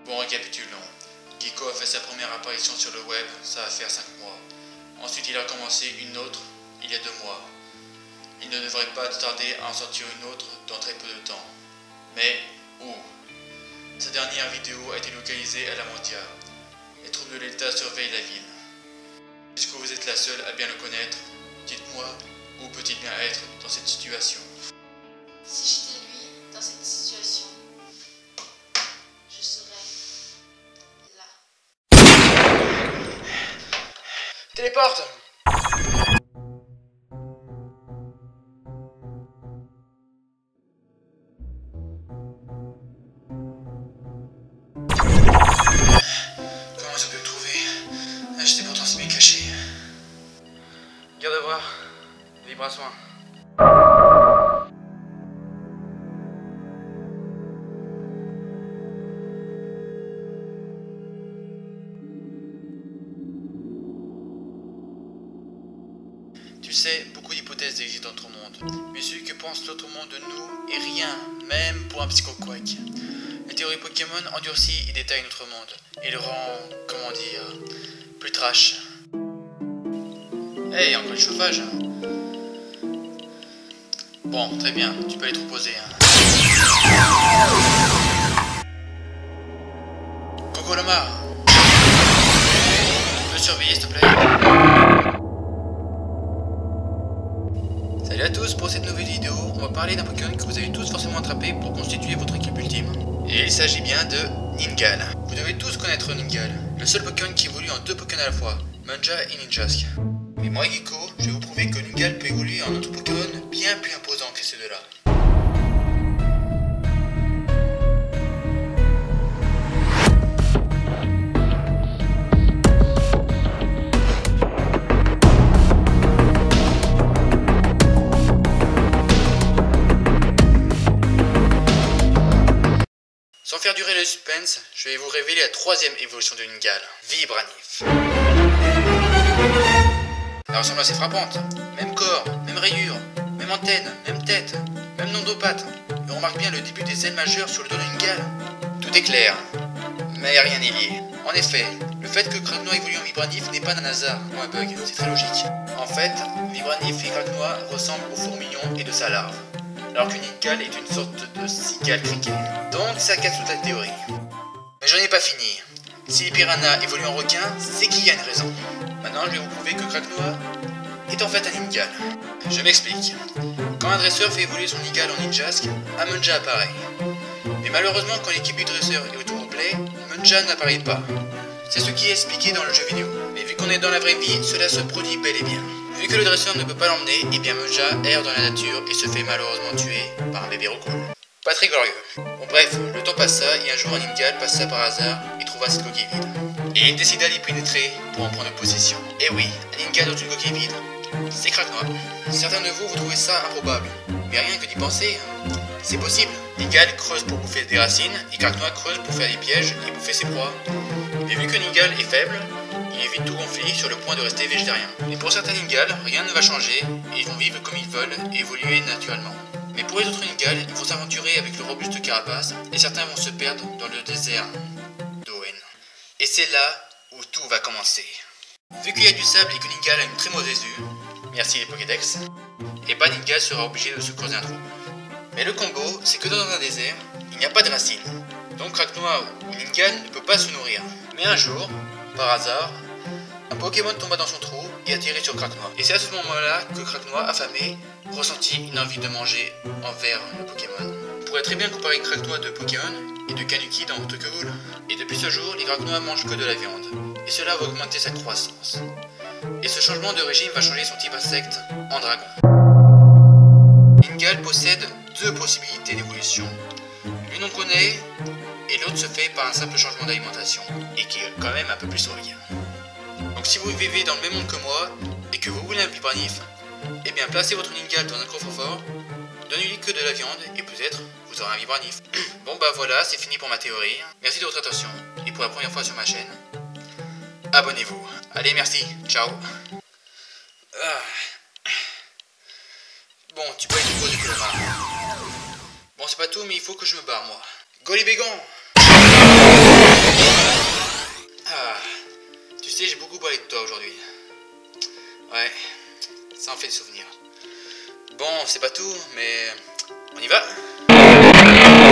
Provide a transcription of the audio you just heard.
Bon, récapitulons. Gecko a fait sa première apparition sur le web, ça va faire 5 mois. Ensuite, il a commencé une autre il y a 2 mois. Il ne devrait pas tarder à en sortir une autre dans très peu de temps. Mais où? Sa dernière vidéo a été localisée à La Mondia. Les troupes de l'État surveillent la ville. Puisque vous êtes la seule à bien le connaître, dites-moi où peut-il bien être dans cette situation? Si j'étais lui, dans cette situation, je serais là. Téléporte! Comment ça peut me trouver? J'étais pourtant si bien caché. Garde à voir. Vibre à soin. Tu sais, beaucoup d'hypothèses existent dans notre monde, mais celui que pense l'autre monde de nous est rien, même pour un psychoquack. La théorie Pokémon endurcit et détaille notre monde, et le rend, comment dire, plus trash. Hey, encore du chauffage. Bon, très bien, tu peux aller te reposer. Coco Lomar, tu peux surveiller s'il te plaît? Salut à tous, pour cette nouvelle vidéo, on va parler d'un Pokémon que vous avez tous forcément attrapé pour constituer votre équipe ultime. Et il s'agit bien de Ningal. Vous devez tous connaître Ningal, le seul Pokémon qui évolue en 2 Pokémon à la fois, Munja et Ninjask. Mais moi Gecko, je vais vous prouver que Ningal peut évoluer en autre Pokémon bien plus imposant que ces deux-là. Sans faire durer le suspense, je vais vous révéler la 3e évolution de Ningal, Vibranif. La ressemblance est frappante, même corps, même rayure, même antenne, même tête, même nombre de pattes. Et on remarque bien le début des ailes majeures sur le dos de Ningal. Tout est clair, mais rien n'est lié. En effet, le fait que Kragnoir évolue en Vibranif n'est pas un hasard ou un bug, c'est très logique. En fait, Vibranif et Kragnoir ressemblent aux fourmillons et de sa larve, alors que Ningal est une sorte de cigale criquet. Donc ça casse toute la théorie. Mais j'en ai pas fini. Si les piranhas évoluent en requin, c'est qu'il y a une raison. Maintenant je vais vous prouver que Kragnoir est en fait un Ningal. Je m'explique. Quand un dresseur fait évoluer son Ningal en Ninjask, un Munja apparaît. Mais malheureusement quand l'équipe du dresseur est au tour complet, Munja n'apparaît pas. C'est ce qui est expliqué dans le jeu vidéo. Mais vu qu'on est dans la vraie vie, cela se produit bel et bien. Vu que le dresseur ne peut pas l'emmener, et bien Munja erre dans la nature et se fait malheureusement tuer par un bébé raccoon. Pas très glorieux. Bon bref, le temps passa et un jour un Ningal passa par hasard et trouva cette coquille vide. Et il décida d'y pénétrer pour en prendre possession. Et oui, un Ningal dans une coquille vide, c'est Kragnoir. Certains de vous trouvez ça improbable, mais rien que d'y penser, c'est possible. Ningal creuse pour bouffer des racines et Kragnoir creuse pour faire des pièges et bouffer ses proies. Mais vu que Ningal est faible, il évite tout conflit sur le point de rester végétarien. Et pour certains Ningal, rien ne va changer et ils vont vivre comme ils veulent et évoluer naturellement. Mais pour les autres Ningal, ils vont s'aventurer avec le robuste carapace et certains vont se perdre dans le désert d'Owen. Et c'est là où tout va commencer. Vu qu'il y a du sable et que Ningal a une très mauvaise vue, merci les Pokédex, et pas Ningal sera obligé de se creuser un trou. Mais le combo, c'est que dans un désert, il n'y a pas de racines. Donc Kragnoir ou Ningal ne peut pas se nourrir. Mais un jour, par hasard, un Pokémon tomba dans son trou et atterrit sur Kragnoir. Et c'est à ce moment-là que Kragnoir, affamé, ressentit une envie de manger envers le Pokémon. On pourrait très bien comparer Kragnoir de Pokémon et de Kanuki dans Tokyo Ghoul. Et depuis ce jour, les Kragnoirs mangent que de la viande. Et cela va augmenter sa croissance. Et ce changement de régime va changer son type insecte en dragon. Ningal possède 2 possibilités d'évolution. L'une on connaît, et l'autre se fait par un simple changement d'alimentation, et qui est quand même un peu plus solide. Donc si vous vivez dans le même monde que moi, et que vous voulez un Vibranif, eh bien placez votre Ningal dans un coffre-fort, donnez-lui que de la viande, et peut-être vous aurez un Vibranif. Bon bah voilà, c'est fini pour ma théorie. Merci de votre attention, et pour la première fois sur ma chaîne, abonnez-vous. Allez, merci, ciao. Bon, tu peux aller te poser, Colomar. Bon, c'est pas tout, mais il faut que je me barre, moi. Go les bégons! parler de toi aujourd'hui. Ouais, ça en fait des souvenirs. Bon, c'est pas tout, mais on y va?